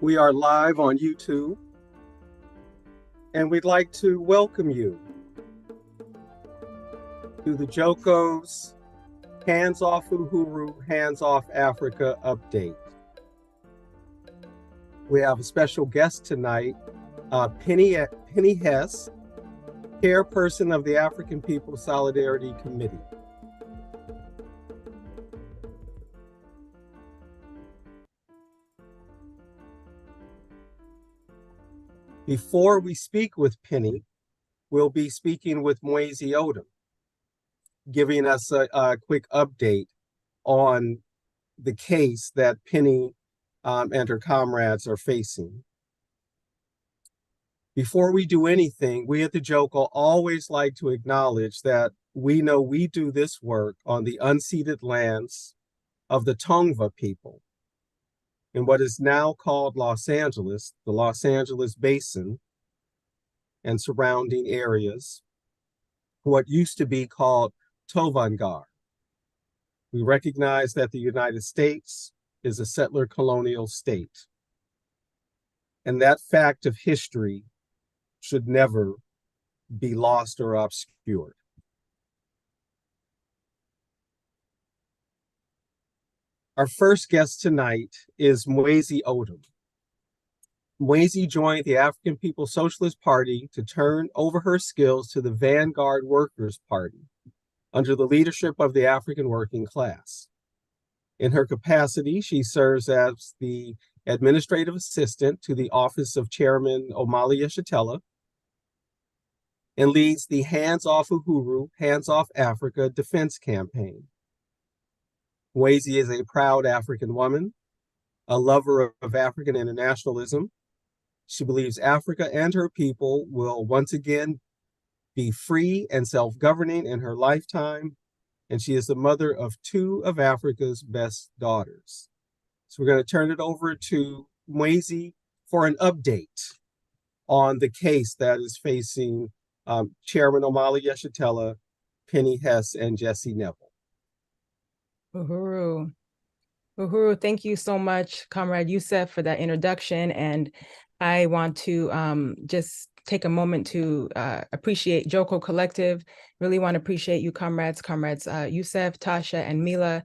We are live on YouTube, and we'd like to welcome you to the JOCO's Hands Off Uhuru, Hands Off Africa update. We have a special guest tonight, Penny Hess, chairperson of the African People Solidarity Committee. Before we speak with Penny, we'll be speaking with Mwezi Odom, giving us a quick update on the case that Penny and her comrades are facing. Before we do anything, we at the JOCO always like to acknowledge that we know we do this work on the unceded lands of the Tongva people in what is now called Los Angeles, the Los Angeles Basin and surrounding areas, what used to be called Tovangar. We recognize that the United States is a settler colonial state, and that fact of history should never be lost or obscured. Our first guest tonight is Mwezi Odom. Mwezi joined the African People's Socialist Party to turn over her skills to the Vanguard Workers' Party under the leadership of the African working class. In her capacity, she serves as the administrative assistant to the office of Chairman Omali Yeshitela and leads the Hands Off Uhuru, Hands Off Africa defense campaign. Mwezi is a proud African woman, a lover of African internationalism. She believes Africa and her people will once again be free and self-governing in her lifetime, and she is the mother of two of Africa's best daughters. So we're going to turn it over to Mwezi for an update on the case that is facing Chairman Omali Yeshitela, Penny Hess, and Jesse Neville. Uhuru, thank you so much, Comrade Youssef, for that introduction. And I want to just take a moment to appreciate JOCO Collective. Really want to appreciate you, comrades Youssef, Tasha, and Mila,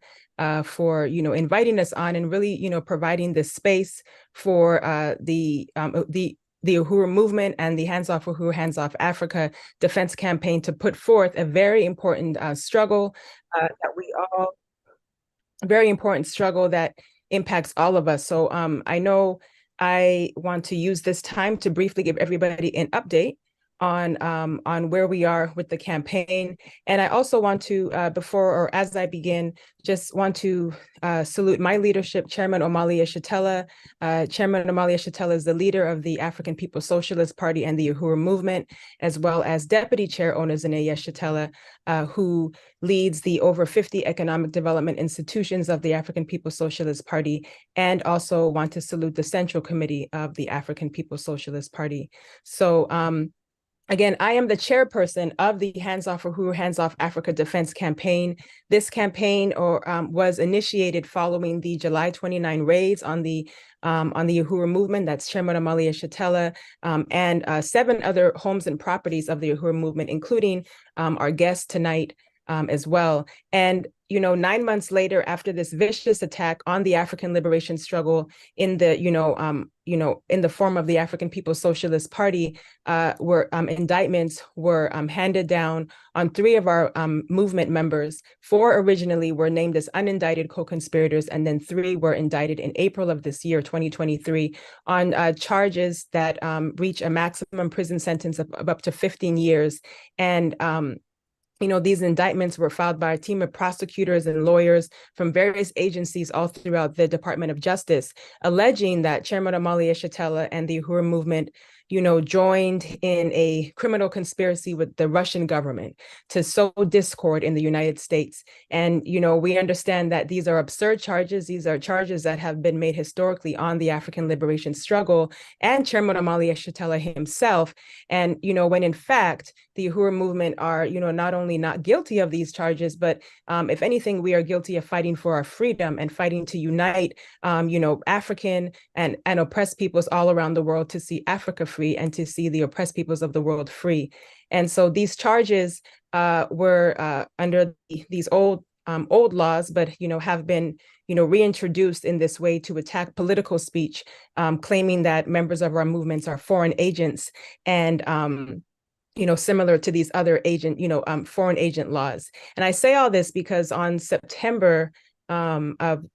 for inviting us on and really providing this space for the Uhuru movement and the Hands Off Uhuru, Hands Off Africa defense campaign to put forth a very important struggle that impacts all of us. So I know I want to use this time to briefly give everybody an update on where we are with the campaign. And I also want to, as I begin, just want to salute my leadership, Chairman Omali Yeshitela. Chairman Omali Yeshitela is the leader of the African People's Socialist Party and the Uhuru movement, as well as Deputy Chair Onozine Yeshitela, who leads the over 50 economic development institutions of the African People's Socialist Party, and also want to salute the Central Committee of the African People's Socialist Party. So, again, I am the chairperson of the Hands Off Uhuru, Hands Off Africa Defense Campaign. This campaign was initiated following the July 29 raids on the Uhuru movement. That's Chairman Omali Yeshitela, and 7 other homes and properties of the Uhuru movement, including our guest tonight as well. And 9 months later, after this vicious attack on the African liberation struggle in the in the form of the African People's Socialist Party, indictments were handed down on 3 of our movement members. 4 originally were named as unindicted co-conspirators, and then 3 were indicted in April of this year, 2023, on charges that reach a maximum prison sentence of up to 15 years. And these indictments were filed by a team of prosecutors and lawyers from various agencies all throughout the Department of Justice, alleging that Chairman Omali Yeshitela and the Uhuru movement, joined in a criminal conspiracy with the Russian government to sow discord in the United States. And, we understand that these are absurd charges. These are charges that have been made historically on the African liberation struggle and Chairman Omali Yeshitela himself. And, when in fact, the Uhuru movement are, not only not guilty of these charges, but if anything, we are guilty of fighting for our freedom and fighting to unite, African and oppressed peoples all around the world to see Africa free and to see the oppressed peoples of the world free. And so these charges were under these old laws, but have been reintroduced in this way to attack political speech, claiming that members of our movements are foreign agents and similar to these other foreign agent laws. And I say all this because on September of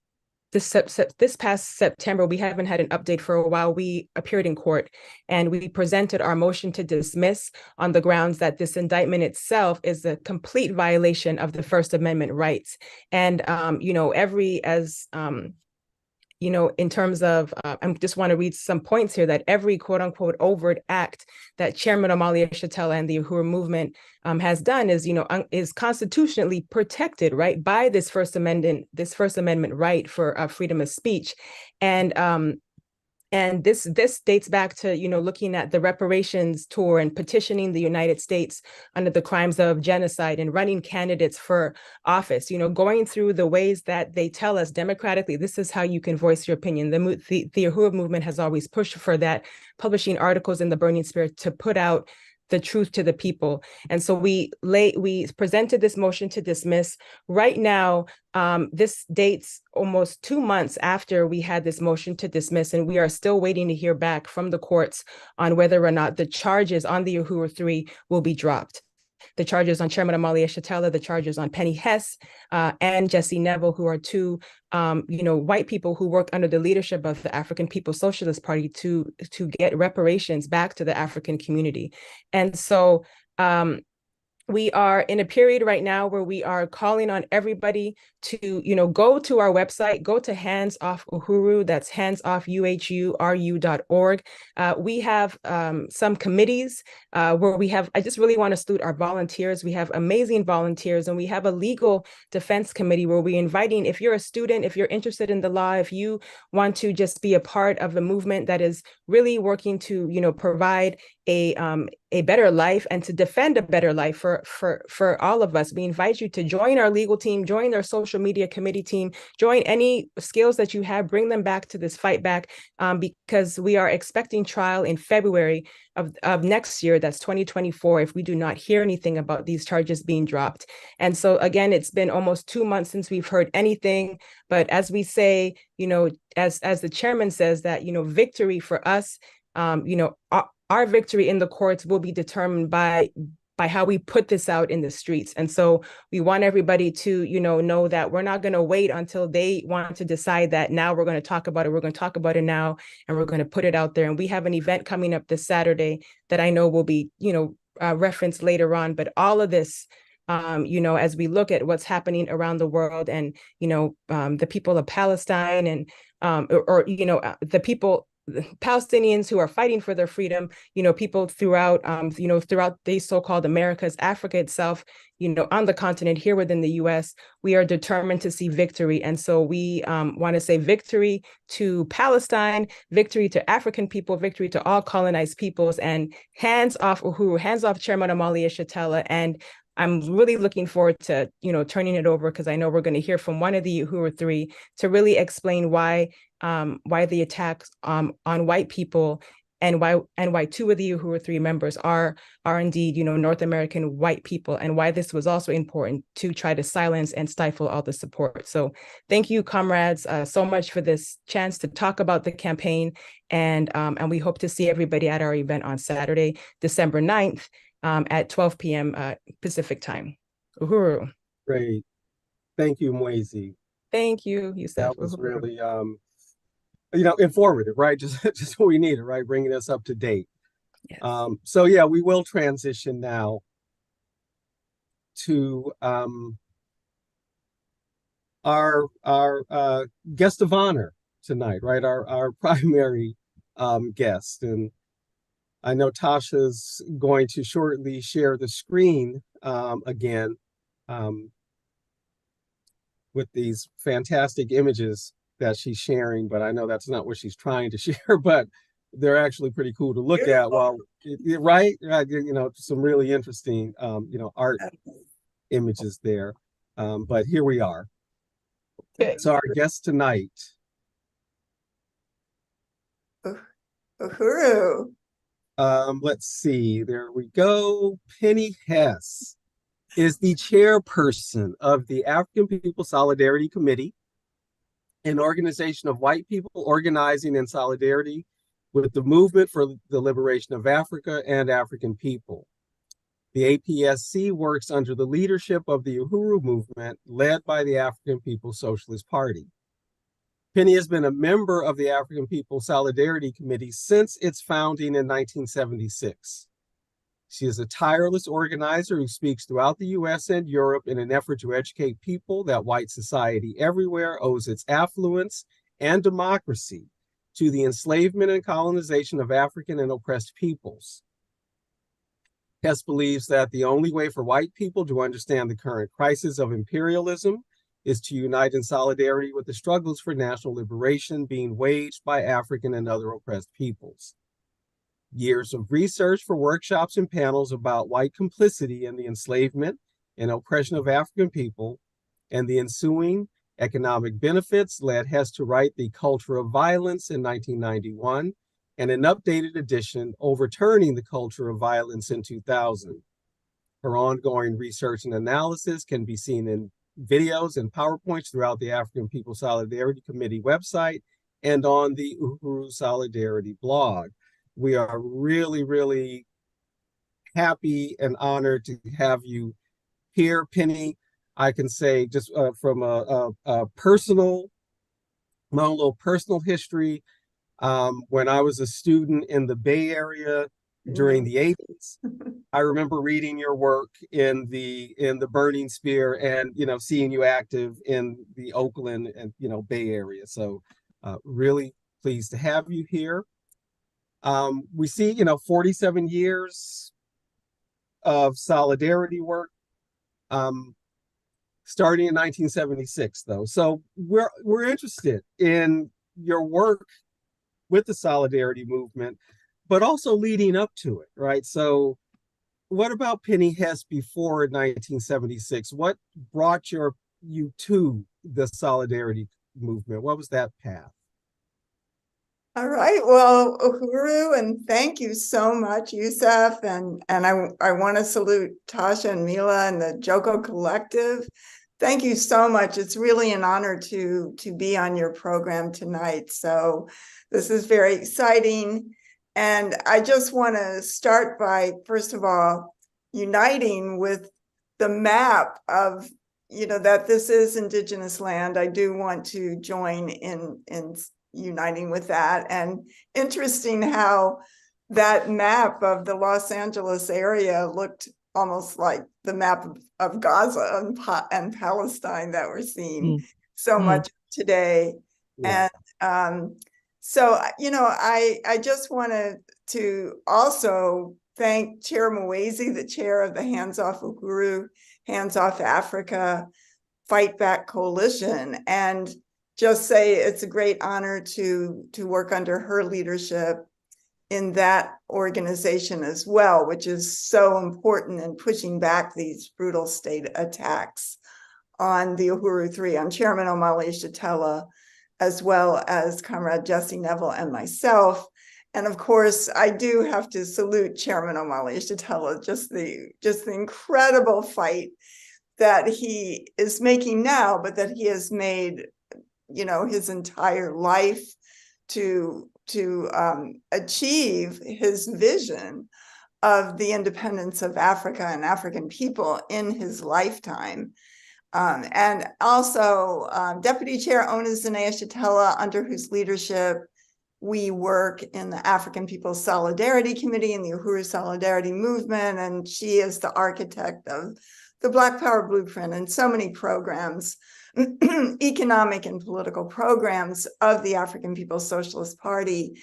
this past September, we haven't had an update for a while. We appeared in court and we presented our motion to dismiss on the grounds that this indictment itself is a complete violation of the First Amendment rights. And, in terms of, I just want to read some points here that every quote unquote overt act that Chairman Omali Yeshitela and the Uhuru movement has done is constitutionally protected, right, by this First Amendment right for freedom of speech. And this dates back to looking at the reparations tour and petitioning the United States under the crimes of genocide and running candidates for office, going through the ways that they tell us democratically, this is how you can voice your opinion. The Uhuru movement has always pushed for that, publishing articles in the Burning Spirit to put out the truth to the people. And so we presented this motion to dismiss. Right now, this dates almost 2 months after we had this motion to dismiss, and we are still waiting to hear back from the courts on whether or not the charges on the Uhuru 3 will be dropped. The charges on Chairman Omali Yeshitela, the charges on Penny Hess and Jesse Neville, who are two, white people who worked under the leadership of the African People's Socialist Party to get reparations back to the African community. And so we are in a period right now where we are calling on everybody to, go to our website, go to Hands Off Uhuru, that's handsoffUHURU.org. We have some committees where I just really want to salute our volunteers. We have amazing volunteers, and we have a legal defense committee where we're inviting, if you're a student, if you're interested in the law, if you want to just be a part of a movement that is really working to, provide a better life and to defend a better life for all of us. We invite you to join our legal team, join our social media committee team, join any skills that you have, bring them back to this fight back, because we are expecting trial in February of next year, that's 2024, if we do not hear anything about these charges being dropped. And so again, it's been almost 2 months since we've heard anything, but as we say, as the chairman says, that, victory for us, our victory in the courts will be determined by how we put this out in the streets. And so we want everybody to, know that we're not going to wait until they want to decide that now we're going to talk about it. We're going to talk about it now, and we're going to put it out there. And we have an event coming up this Saturday that I know will be, referenced later on. But all of this, as we look at what's happening around the world and, the people of Palestine and, the people, Palestinians who are fighting for their freedom, people throughout, throughout the so-called Americas, Africa itself, on the continent here within the U.S., we are determined to see victory. And so we want to say victory to Palestine, victory to African people, victory to all colonized peoples, and hands off Uhuru, hands off Chairman Omali Yeshitela. And I'm really looking forward to, turning it over, because I know we're going to hear from one of the Uhuru 3 to really explain why the attacks on white people and why two of the Uhuru 3 members are indeed, North American white people, and why this was also important to try to silence and stifle all the support. So thank you, comrades, so much for this chance to talk about the campaign. And we hope to see everybody at our event on Saturday, December 9th, at 12 p.m. Pacific time. Uhuru. Great. Thank you, Mwezi. Thank you, Yusuf. That was Uhuru. really informative, right? Just what we needed, right? Bringing us up to date. Yes. So yeah, we will transition now to our guest of honor tonight, right? Our primary guest. And I know Tasha's going to shortly share the screen again um, with these fantastic images that she's sharing, but I know that's not what she's trying to share, but they're actually pretty cool to look at while, right? Some really interesting, art images there. But here we are. Okay. So our guest tonight, Uhuru. let's see, there we go. Penny Hess is the chairperson of the African People Solidarity Committee, an organization of white people organizing in solidarity with the movement for the liberation of Africa and African people. The APSC works under the leadership of the Uhuru movement led by the African People's Socialist Party. Penny has been a member of the African People Solidarity Committee since its founding in 1976. She is a tireless organizer who speaks throughout the US and Europe in an effort to educate people that white society everywhere owes its affluence and democracy to the enslavement and colonization of African and oppressed peoples. Hess believes that the only way for white people to understand the current crisis of imperialism is to unite in solidarity with the struggles for national liberation being waged by African and other oppressed peoples. Years of research for workshops and panels about white complicity in the enslavement and oppression of African people and the ensuing economic benefits led Hess to write The Culture of Violence in 1991 and an updated edition, Overturning the Culture of Violence in 2000. Her ongoing research and analysis can be seen in videos and PowerPoints throughout the African People Solidarity Committee website and on the Uhuru Solidarity blog. We are really, really happy and honored to have you here, Penny. I can say just from a personal, my own little personal history, when I was a student in the Bay Area during the 80s, I remember reading your work in the Burning Spear and seeing you active in the Oakland and Bay Area. So really pleased to have you here. We see 47 years of solidarity work, starting in 1976 though. So we're interested in your work with the solidarity movement, but also leading up to it, right? So what about Penny Hess before 1976? What brought you to the solidarity movement? What was that path? All right. Well, Uhuru, and thank you so much, Yusuf. And I want to salute Tasha and Mila and the Joko Collective. Thank you so much. It's really an honor to be on your program tonight. So this is very exciting. And I just want to start by, first of all, uniting with the map of, that this is Indigenous land. I do want to join in uniting with that. And interesting how that map of the Los Angeles area looked almost like the map of Gaza and Palestine that we're seeing so much today. Yeah. And so, I just wanted to also thank Chair Mwezi, the chair of the Hands Off Uhuru, Hands Off Africa Fight Back Coalition, and just say it's a great honor to work under her leadership in that organization as well, which is so important in pushing back these brutal state attacks on the Uhuru Three, on Chairman Omali Yeshitela, as well as Comrade Jesse Neville and myself. And of course, I do have to salute Chairman Omali Yeshitela, just the incredible fight that he is making now, but that he has made his entire life to achieve his vision of the independence of Africa and African people in his lifetime. And also Deputy Chair Ona Zanea Shatella, under whose leadership we work in the African People's Solidarity Committee and the Uhuru Solidarity Movement, and she is the architect of the Black Power Blueprint and so many programs, economic and political programs of the African People's Socialist Party.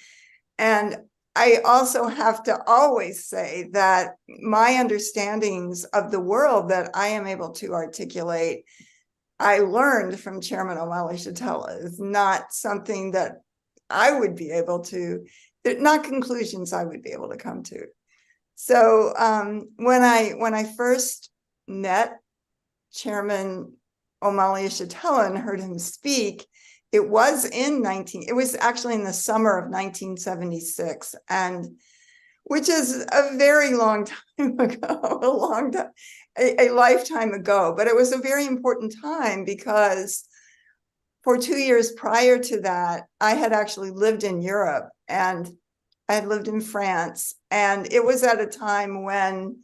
And I also have to always say that my understandings of the world that I am able to articulate, I learned from Chairman O'Malley Shatella, is not something that I would be able to, not conclusions I would be able to come to. So when I first met Chairman O'Malley Shatella and heard him speak, it was actually in the summer of 1976, and which is a very long time ago, a lifetime ago. But it was a very important time because for 2 years prior to that, I had actually lived in Europe, and I had lived in France, and it was at a time when,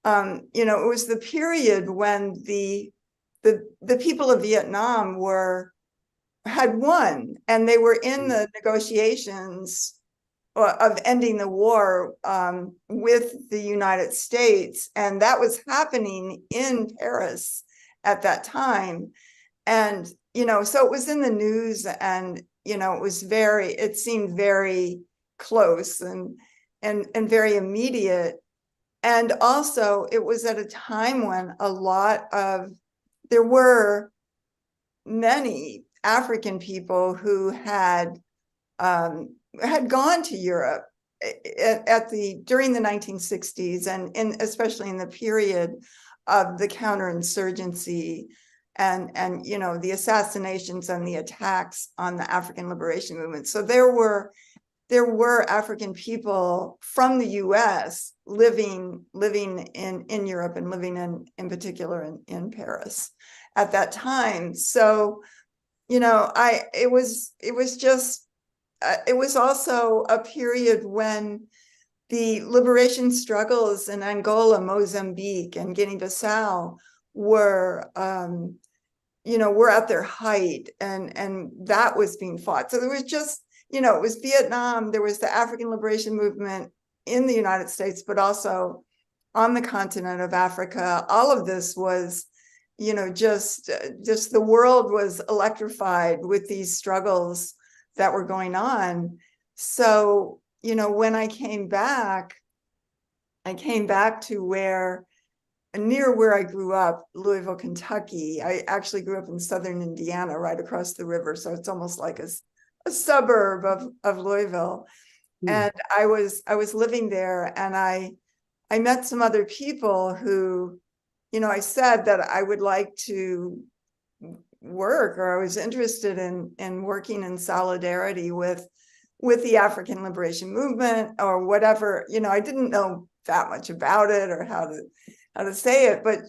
it was the period when the people of Vietnam had won, and they were in the negotiations of ending the war with the United States, and that was happening in Paris at that time. And so it was in the news, and it seemed very close and very immediate. And also it was at a time when there were many African people who had gone to Europe during the 1960s, and especially in the period of the counterinsurgency and the assassinations and the attacks on the African liberation movement. So there were African people from the US living in Europe, and living in particular in Paris at that time. So it was also a period when the liberation struggles in Angola, Mozambique, and Guinea-Bissau were at their height, and that was being fought. So there was just, it was Vietnam, there was the African liberation movement in the United States, but also on the continent of Africa. All of this was, just the world was electrified with these struggles that were going on. So, when I came back to near where I grew up, Louisville, Kentucky. I actually grew up in southern Indiana, right across the river. So it's almost like a suburb of Louisville. And I was living there, and I met some other people who, I said that I would like to work, or I was interested in working in solidarity with the African liberation movement, or whatever. I didn't know that much about it or how to say it, but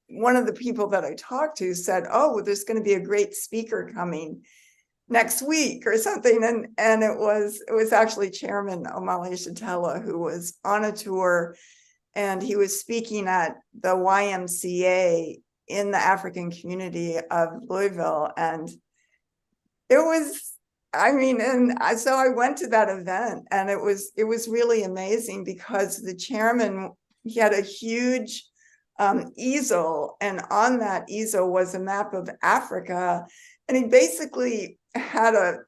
one of the people that I talked to said, "Oh, well, there's going to be a great speaker coming next week," or something, and it was actually Chairman O'Malley Shatella, who was on a tour, and he was speaking at the YMCA in the African community of Louisville. And it was, so I went to that event, and it was really amazing, because the chairman, he had a huge easel, and on that easel was a map of Africa, and he basically had a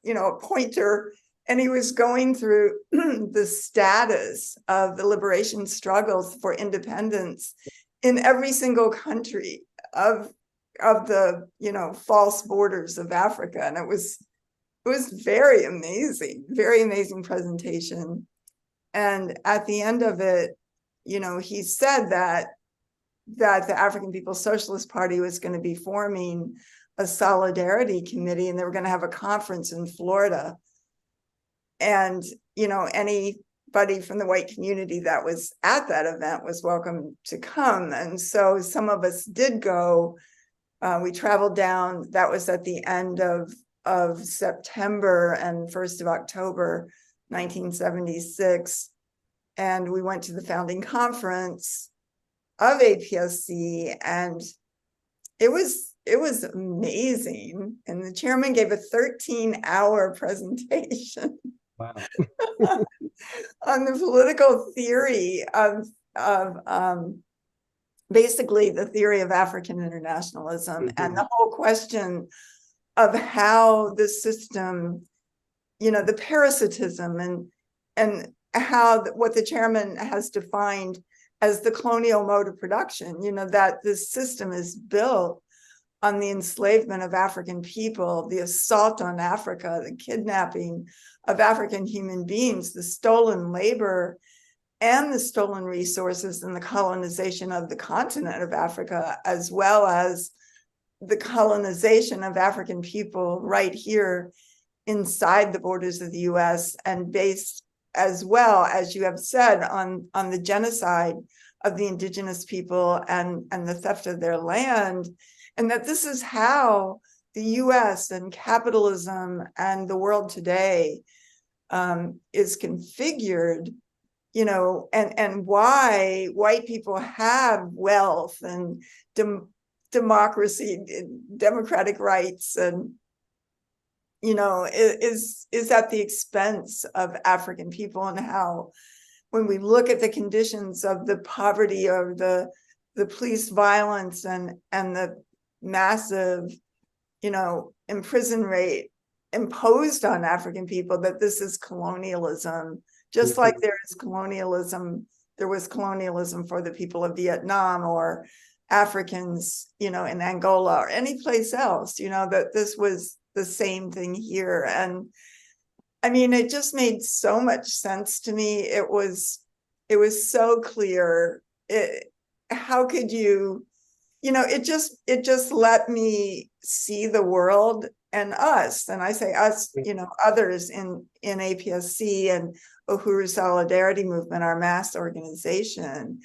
pointer, and he was going through the status of the liberation struggles for independence in every single country of the false borders of Africa. And it was very amazing presentation. And at the end of it, he said that the African People's Socialist Party was going to be forming a solidarity committee, and they were going to have a conference in Florida. And, anybody from the white community that was at that event was welcome to come. And so some of us did go. We traveled down. That was at the end of September and 1st of October, 1976. And we went to the founding conference of APSC, and it was amazing. And the chairman gave a 13-hour presentation. Wow. On the political theory of basically the theory of African internationalism, and the whole question of how the system, the parasitism how what the chairman has defined as the colonial mode of production, that this system is built on the enslavement of African people, the assault on Africa, the kidnapping of African human beings, the stolen labor and the stolen resources and the colonization of the continent of Africa, as well as the colonization of African people right here inside the borders of the US, and based as well, as you have said, on the genocide of the indigenous people and the theft of their land. And that this is how the US and capitalism and the world today is configured, and why white people have wealth and democracy, democratic rights, and is at the expense of African people, and how when we look at the conditions of the poverty or the police violence and the massive imprison rate imposed on African people, that this is colonialism, just like there was colonialism for the people of Vietnam or Africans in Angola or any place else, that this was the same thing here. And I mean, it just made so much sense to me. It was so clear. How could you, it just let me see the world and us, and I say us, others in APSC and Uhuru Solidarity Movement, our mass organization.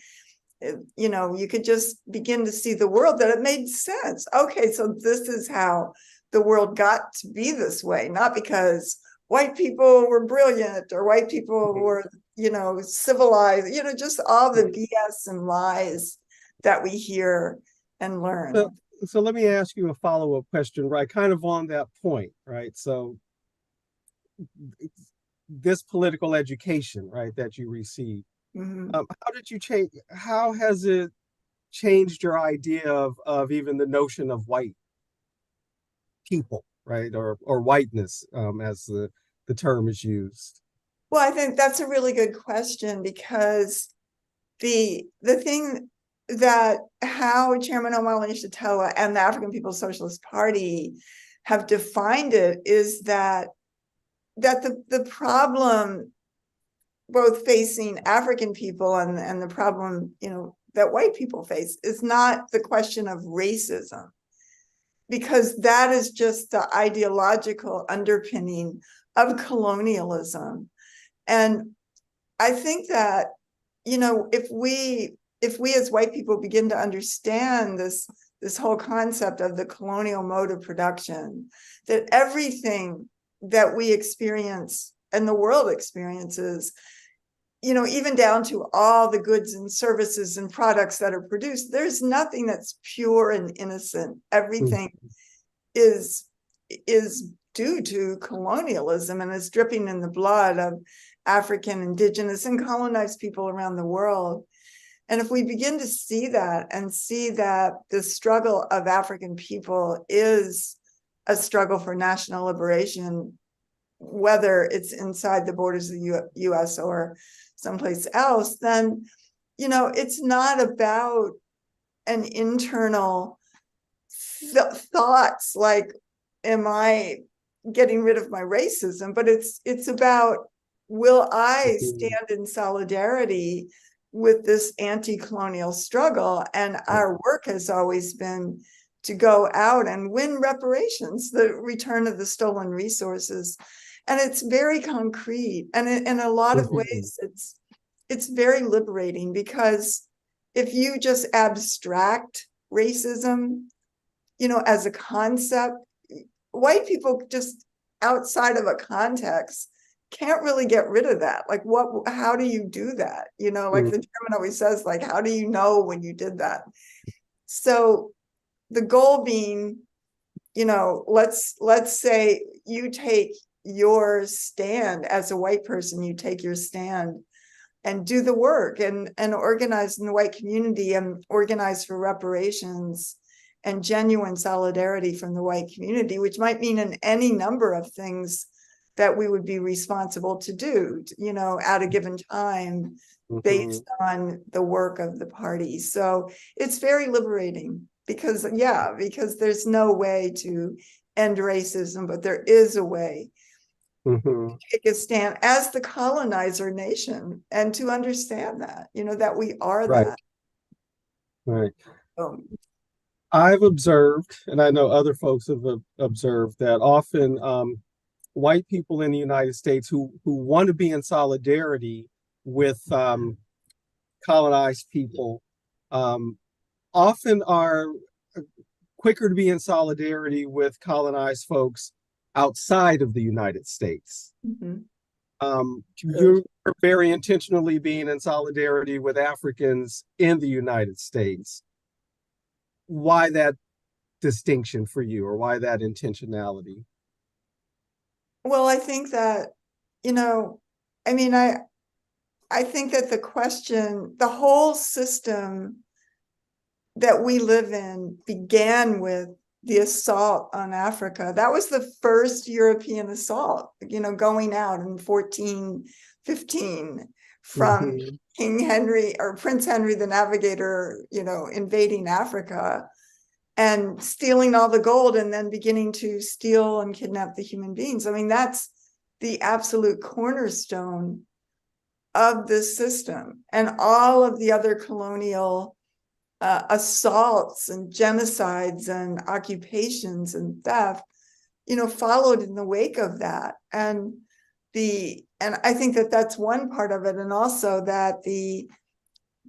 You could just begin to see the world, that it made sense. Okay, so this is how the world got to be this way, not because white people were brilliant or white people were, civilized, just all the BS and lies that we hear and learn. So let me ask you a follow-up question, right? Kind of on that point, right? So this political education, right, that you received, how did you change? How has it changed your idea of even the notion of white people, right, or whiteness, as the term is used? Well, I think that's a really good question, because the thing that how Chairman Omala Yeshitela and the African People's Socialist Party have defined it is that the problem both facing African people and the problem, that white people face is not the question of racism, because that is just the ideological underpinning of colonialism. And I think that, if we as white people begin to understand this whole concept of the colonial mode of production, that everything that we experience and the world experiences, even down to all the goods and services and products that are produced, there's nothing that's pure and innocent. Everything is due to colonialism and is dripping in the blood of African, indigenous, and colonized people around the world. And if we begin to see that, and see that the struggle of African people is a struggle for national liberation, whether it's inside the borders of the US or someplace else, then, it's not about an internal thoughts like, am I getting rid of my racism? But it's about, will I stand in solidarity with this anti-colonial struggle? And our work has always been to go out and win reparations, the return of the stolen resources. And it's very concrete. And in a lot of ways, it's very liberating, because if you just abstract racism, as a concept, white people just outside of a context can't really get rid of that. Like, how do you do that? Like the chairman always says, like, how do you know when you did that? So the goal being, let's say you take your stand as a white person, you take your stand and do the work and organize in the white community and organize for reparations and genuine solidarity from the white community, which might mean in any number of things that we would be responsible to do, at a given time based on the work of the party. So it's very liberating because there's no way to end racism, but there is a way to take a stand as the colonizer nation and to understand that, that we are Right, that. right. Um, I've observed, and I know other folks have observed that often white people in the United States who want to be in solidarity with colonized people often are quicker to be in solidarity with colonized folks outside of the United States. mhm. You're very intentionally being in solidarity with Africans in the United States. Why that distinction for you, or why that intentionality? Well, I think that, I mean, I think that the whole system that we live in began with the assault on Africa. That was the first European assault, going out in 1415 from King Henry or Prince Henry the Navigator, invading Africa and stealing all the gold and then beginning to steal and kidnap the human beings. I mean, that's the absolute cornerstone of this system, and all of the other colonial assaults and genocides and occupations and theft, followed in the wake of that. And I think that that's one part of it. And also that the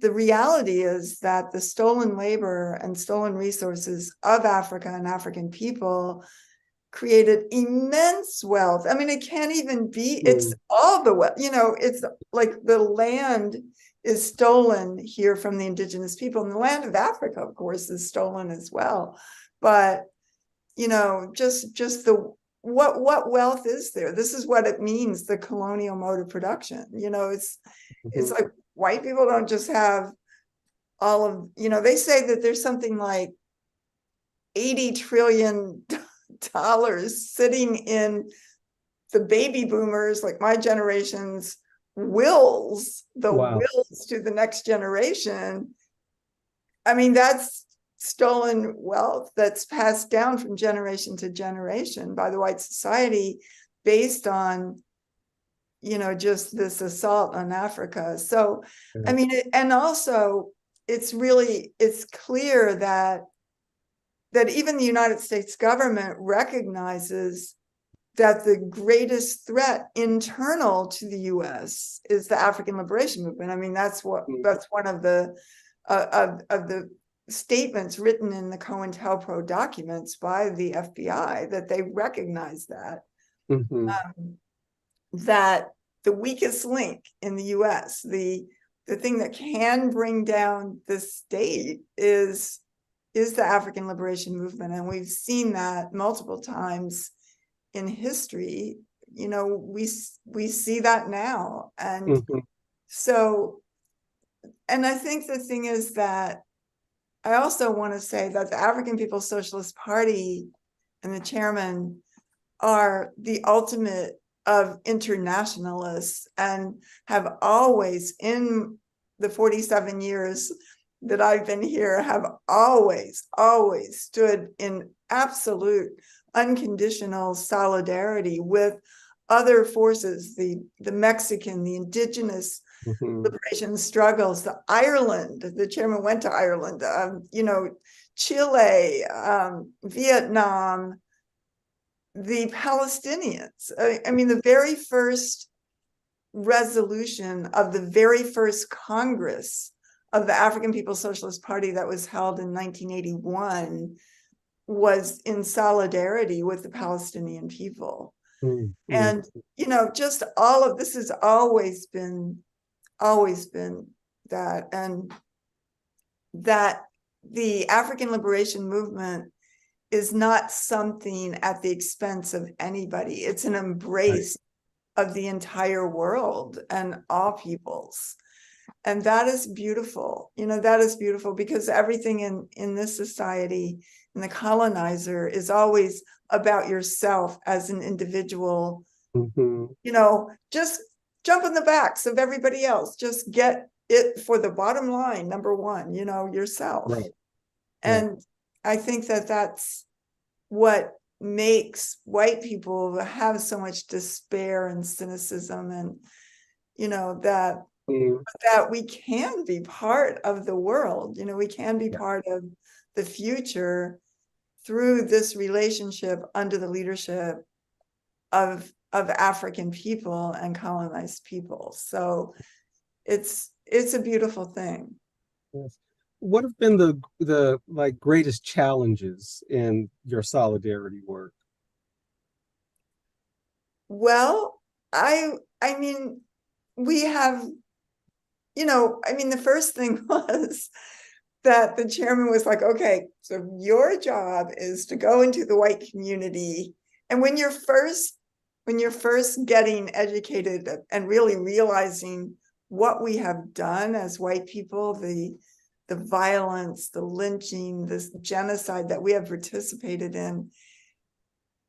reality is that the stolen labor and stolen resources of Africa and African people created immense wealth. I mean, it can't even be, it's all the wealth, it's like the land is stolen here from the indigenous people, and the land of Africa, of course, is stolen as well. But, just the, what wealth is there? This is what it means, the colonial mode of production. It's like white people don't just have all of, they say that there's something like $80 trillion sitting in the baby boomers, like my generation's wills, wills to the next generation. I mean, that's stolen wealth that's passed down from generation to generation by the white society based on, just this assault on Africa. So, I mean, and also it's clear that even the United States government recognizes that the greatest threat internal to the U.S. is the African liberation movement. I mean, that's one of the statements written in the COINTELPRO documents by the FBI, that they recognize that that the weakest link in the U.S., the thing that can bring down the state is the African liberation movement. And we've seen that multiple times in history. We see that now. And so, and I think the thing is that I also want to say that the African People's Socialist Party and the chairman are the ultimate of internationalists, and have always, in the 47 years that I've been here, have always stood in absolute unconditional solidarity with other forces, the Mexican, the indigenous liberation struggles, the chairman went to Ireland, Chile, Vietnam, the Palestinians. I mean, the very first resolution of the very first Congress of the African People's Socialist Party that was held in 1981 was in solidarity with the Palestinian people. And, just all of this has always been that, and that the African liberation movement is not something at the expense of anybody. It's an embrace of the entire world and all peoples. And that is beautiful. That is beautiful, because everything in this society, in the colonizer, is always about yourself as an individual Mhm. Just jump in the backs of everybody else. Just get it for the bottom line, number one, yourself. Right. Right. And I think that that's what makes white people have so much despair and cynicism, and that Mm. we can be part of the world. We can be Yeah. part of the future through this relationship under the leadership of African people and colonized people. So it's a beautiful thing. Yes. What have been the like greatest challenges in your solidarity work? Well, I mean, we have, the first thing was that the chairman was like, okay, so your job is to go into the white community. And when you're first getting educated and really realizing what we have done as white people, the violence, the lynching, this genocide that we have participated in,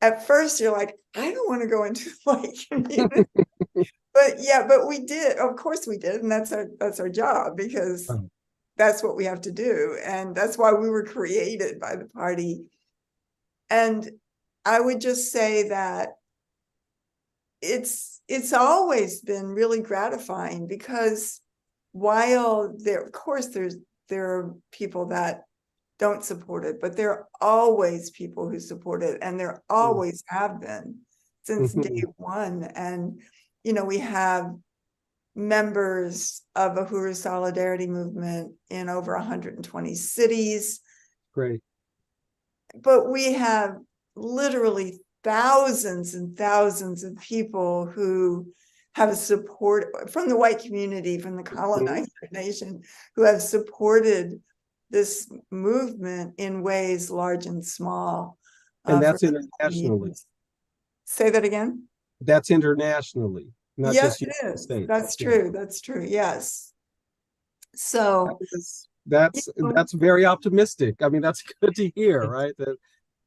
at first you're like, I don't want to go into the white community. But we did, of course we did, and that's our job, because Oh. that's what we have to do, and that's why we were created by the party. And I would just say that it's always been really gratifying, because while there, of course, there are people that don't support it, but there are always people who support it, and there Mm. always have been since day Mhm. one. And we have members of Uhuru Solidarity Movement in over 120 cities, Great. but we have literally thousands and thousands of people who have support from the white community, from the Mhm. colonizer nation, who have supported this movement in ways large and small. And For that's internationally. years. Say that again. That's internationally, not Yes, just it United is. States. That's Yeah. true. That's true. Yes. So, you know, That's very optimistic. I mean, that's good to hear, right? That,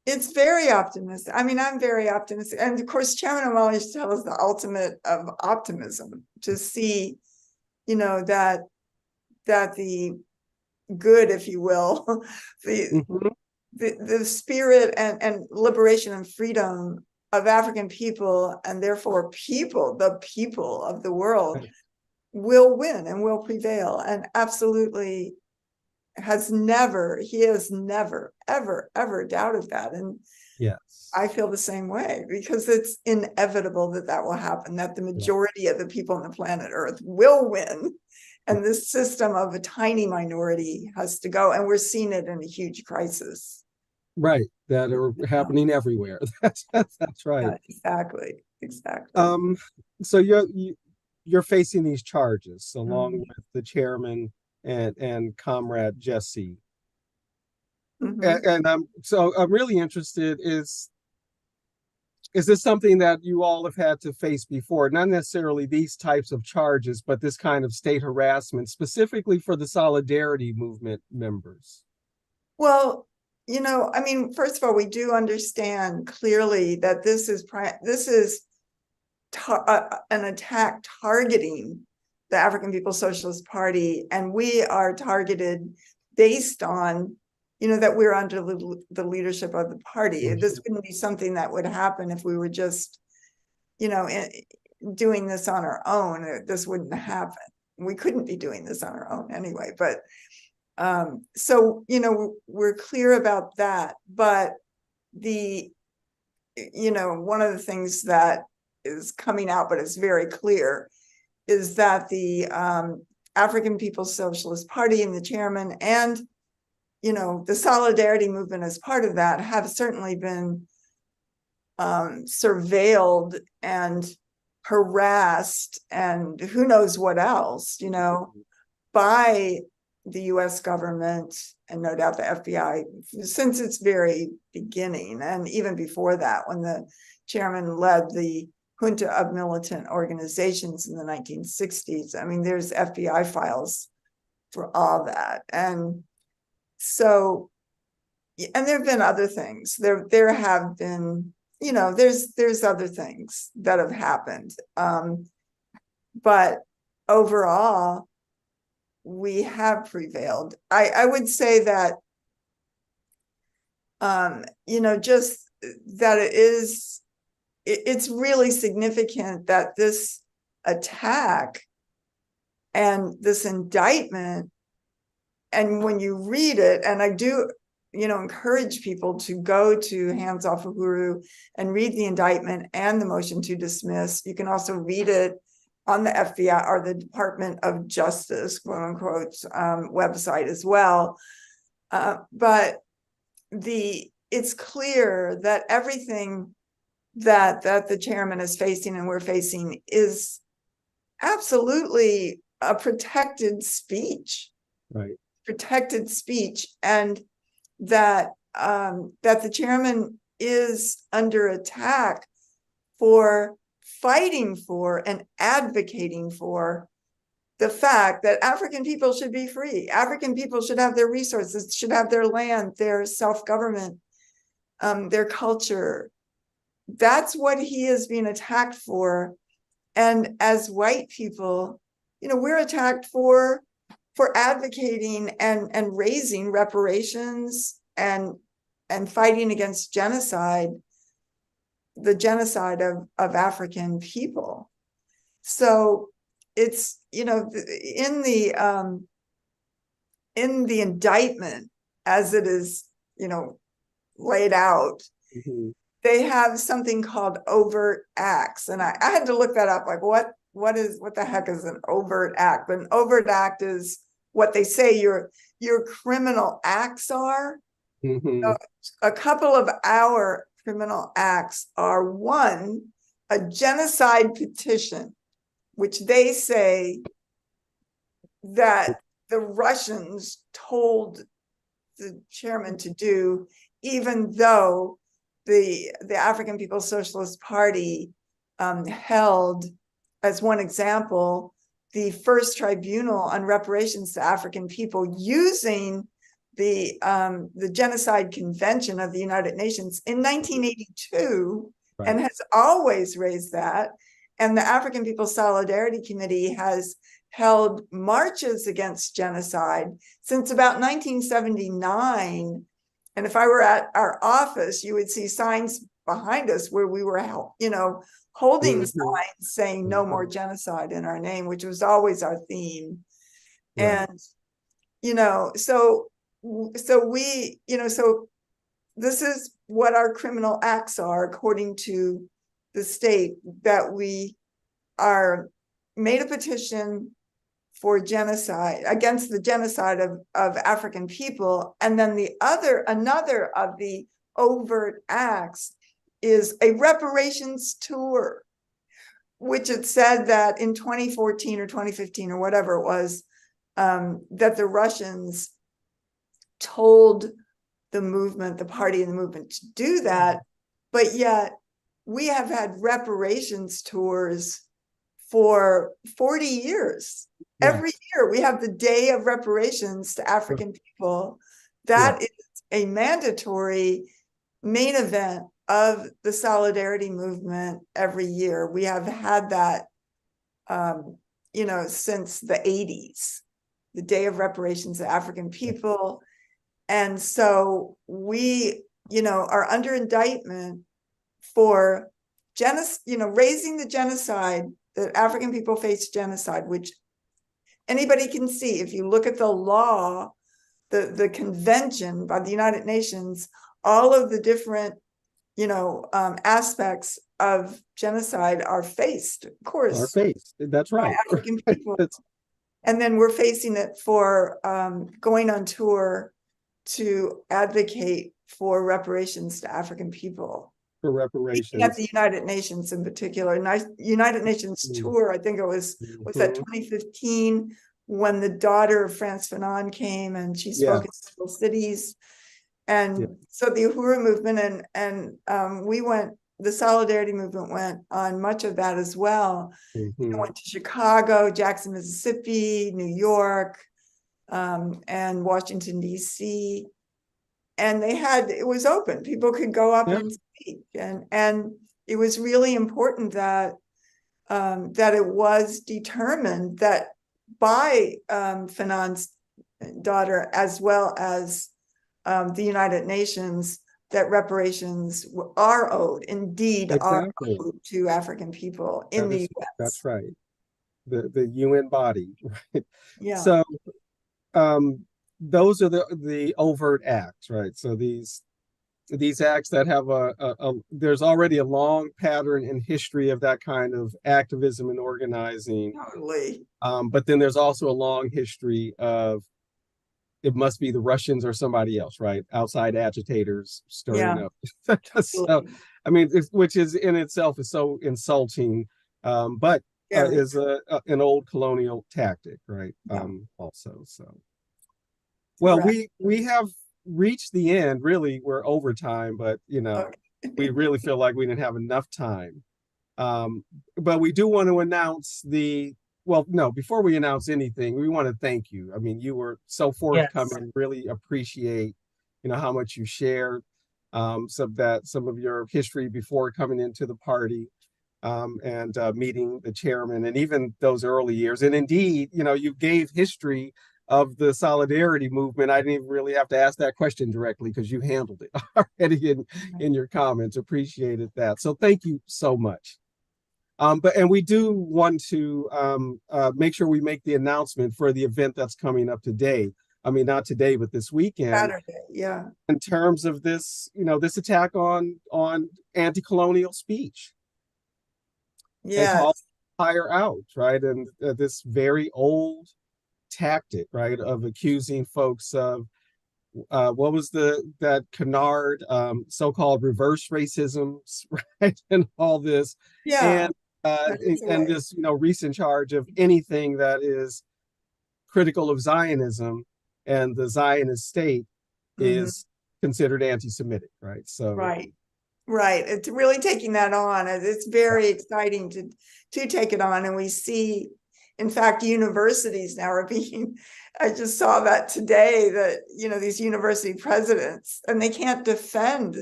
it's very optimistic. I mean, I'm very optimistic. And of course, Chairman O'Malley used to tell us the ultimate of optimism, to see, that the good, if you will, the mhm. the spirit and liberation and freedom of African people, and therefore the people of the world, Right. will win and will prevail. And absolutely he has never, ever, ever doubted that. And I Yes. feel the same way, because it's inevitable that will happen, that the Yeah. majority of the people on the planet Earth will win. Yeah. And this system of a tiny minority has to go. And we're seeing it in a huge crisis. Right. That are happening everywhere. That's right. Yeah, exactly. Exactly. Um, so you're facing these charges along Mhm. with the chairman and comrade Jesse. Mhm. And I'm really interested, is this something that you all have had to face before? Not necessarily these types of charges, but this kind of state harassment, specifically for the Solidarity Movement members. Well, I mean, first of all, we do understand clearly that this is an attack targeting the African People's Socialist Party, and we are targeted based on, that we're under the leadership of the party. This wouldn't be something that would happen if we were just, doing this on our own. This wouldn't happen. We couldn't be doing this on our own anyway. But so, we're clear about that. But one of the things that is coming out, but it's very clear, is that the African People's Socialist Party and the chairman and, the Solidarity Movement as part of that have certainly been surveilled and harassed and who knows what else, by the US government, and no doubt the FBI, since its very beginning. And even before that, when the chairman led the junta of militant organizations in the 1960s. I mean, there's FBI files for all that. And so, and there have been other things. There have been there's other things that have happened. But overall, we have prevailed. I would say that, just that it's really significant that this attack and this indictment, and when you read it, and I do, encourage people to go to Hands Off Uhuru and read the indictment and the motion to dismiss. You can also read it on the FBI or the Department of Justice, quote unquote, website as well. But it's clear that everything that the chairman is facing and we're facing is absolutely a protected speech. Right. Protected speech, and that the chairman is under attack for fighting for and advocating for the fact that African people should be free. African people should have their resources, should have their land, their self-government, their culture. That's what he is being attacked for. And as white people, we're attacked for advocating and raising reparations and fighting against genocide, the genocide of African people. So it's, in the indictment as it is, laid out, they have something called overt acts. And I had to look that up, like what the heck is an overt act? But an overt act is what they say your criminal acts are. So a couple of our criminal acts are: one, a genocide petition, which they say that the Russians told the chairman to do, even though the African People's Socialist Party held, as one example, the first tribunal on reparations to African people using the Genocide Convention of the United Nations in 1982, right, and has always raised that. And the African People's Solidarity Committee has held marches against genocide since about 1979. And if I were at our office, you would see signs behind us where we were, holding signs saying no more genocide in our name, which was always our theme. Right. And, so this is what our criminal acts are, according to the state, that we are made a petition for genocide, against the genocide of African people. And then another of the overt acts is a reparations tour, which it said that in 2014 or 2015 or whatever it was, that the Russians told the movement, the party and the movement, to do that. But yet we have had reparations tours for 40 years. Yeah. Every year we have the Day of Reparations to African people. That is a mandatory main event of the Solidarity Movement every year. We have had that, since the 80s, the Day of Reparations to African people. And so we, are under indictment for raising the genocide, that African people face genocide, which anybody can see. If you look at the law, the convention by the United Nations, all of the different, aspects of genocide are faced, of course. Are faced. That's right. African people. And then we're facing it for going on tour to advocate for reparations to African people. For reparations. At the United Nations in particular. United Nations tour, I think it was that 2015, when the daughter of Frantz Fanon came and she spoke in several cities. And so the Uhuru movement and we went, the Solidarity Movement went on much of that as well. Went to Chicago, Jackson, Mississippi, New York, and Washington, D.C. it was open. People could go up Yeah, and speak. And it was really important that that it was determined that by Fanon's daughter, as well as the United Nations, that reparations are owed, indeed are exactly. owed to African people in That the is, that's US. right. The UN body, right? Yeah, So um, those are the overt acts, right? So these acts that have there's already a long pattern and history of that kind of activism and organizing. totally. But then there's also a long history of it must be the Russians or somebody else, right? Outside agitators stirring Yeah, up. So, totally. I mean, which is in itself is so insulting, but Very, is an old colonial tactic, right? yeah, Also, so well, correct. we have reached the end. Really, we're over time, but Okay. we really feel like we didn't have enough time. Um, but we do want to announce well, no, before we announce anything, we want to thank you. I mean, you were so Yes. forthcoming, really appreciate, how much you shared, some of your history before coming into the party, and meeting the chairman and even those early years. And indeed, you gave history of the solidarity movement. I didn't even really have to ask that question directly because you handled it already in your comments. Appreciated that. So thank you so much. And we do want to make sure we make the announcement for the event that's coming up today. I mean, not today, but this weekend, Saturday, yeah. in terms of this attack on anti-colonial speech and call Yes, fire out, right? And this very old tactic, right, of accusing folks of what was that canard so-called reverse racism, right, and all this, yeah, and that is the and way. this recent charge of anything that is critical of Zionism and the Zionist state Mhm. is considered anti-Semitic, right? So Right. Right. It's really taking that on. It's yeah, very exciting to take it on. And we see, in fact, universities now are being, I just saw that today that, these university presidents, and they can't defend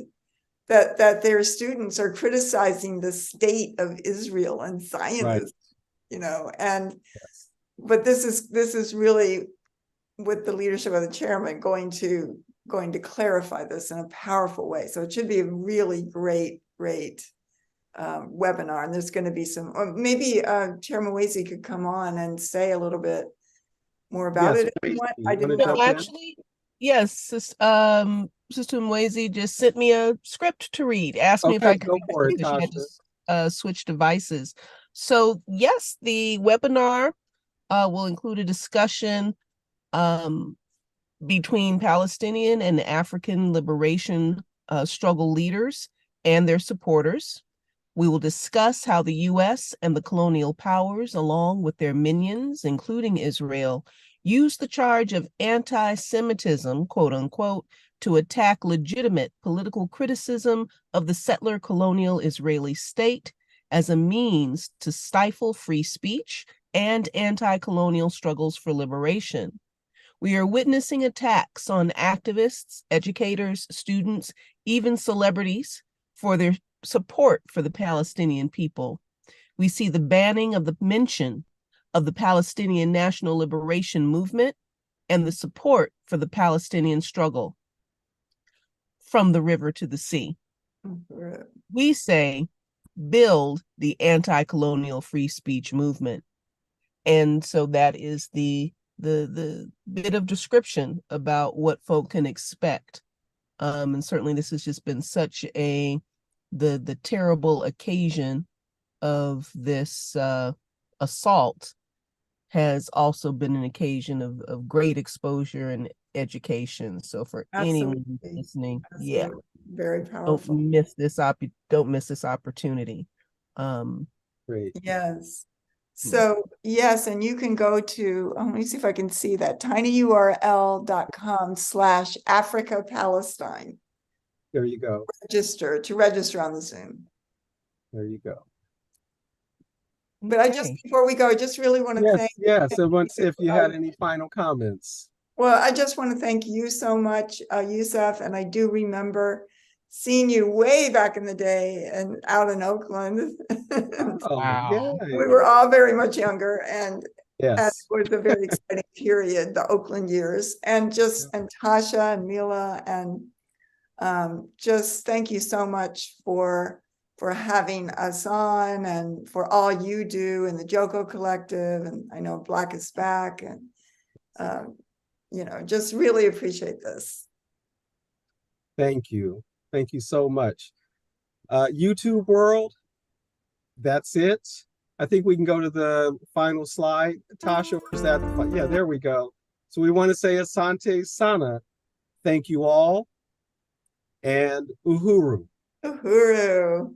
that their students are criticizing the state of Israel and right, Zionism, and yes, but this is really, with the leadership of the chairman, going to clarify this in a powerful way. So it should be a really great webinar. And there's going to be some, or maybe Chairman Wasey could come on and say a little bit more about yes. it. If you want. I You want to didn't No, know. jump in? actually, yes. Sister Mwezi just sent me a script to read. Asked me if Okay, I could go read it for it, because she had Tasha. to switch devices. So yes, the webinar will include a discussion um, between Palestinian and African liberation struggle leaders and their supporters. We will discuss how the US and the colonial powers, along with their minions, including Israel, used the charge of anti Semitism, quote unquote, to attack legitimate political criticism of the settler colonial Israeli state as a means to stifle free speech and anti colonial struggles for liberation. We are witnessing attacks on activists, educators, students, even celebrities for their support for the Palestinian people. We see the banning of the mention of the Palestinian National Liberation Movement and the support for the Palestinian struggle from the river to the sea. We say, build the anti-colonial free speech movement. And so that is the bit of description about what folk can expect. And certainly this has just been such the terrible occasion of this assault has also been an occasion of great exposure and education. So for anyone Absolutely. listening, yeah, Absolutely. Very don't powerful. miss this don't miss this opportunity. Um, Great. Yes. So yes, and you can go to, let me see if I can see that, tinyurl.com/Africa Palestine. There you go. Register on the Zoom. There you go. But okay. before we go, I just really want to Yes, thank yes. So once, you. if you had any final comments. Well, I just want to thank you so much, Yusuf, and I do remember seeing you way back in the day and out in Oakland. Oh, Wow. We yay. were all very much younger, and it Yes. was a very exciting period, the Oakland years, and Tasha and Mila, and just thank you so much for having us on and for all you do in the Joko Collective, and I know Black is Back, and um, just really appreciate this. Thank you. Thank you so much. YouTube world, that's it. I think we can go to the final slide. Tasha, where's that? Yeah, there we go. So we want to say Asante Sana. Thank you all. And Uhuru. Uhuru.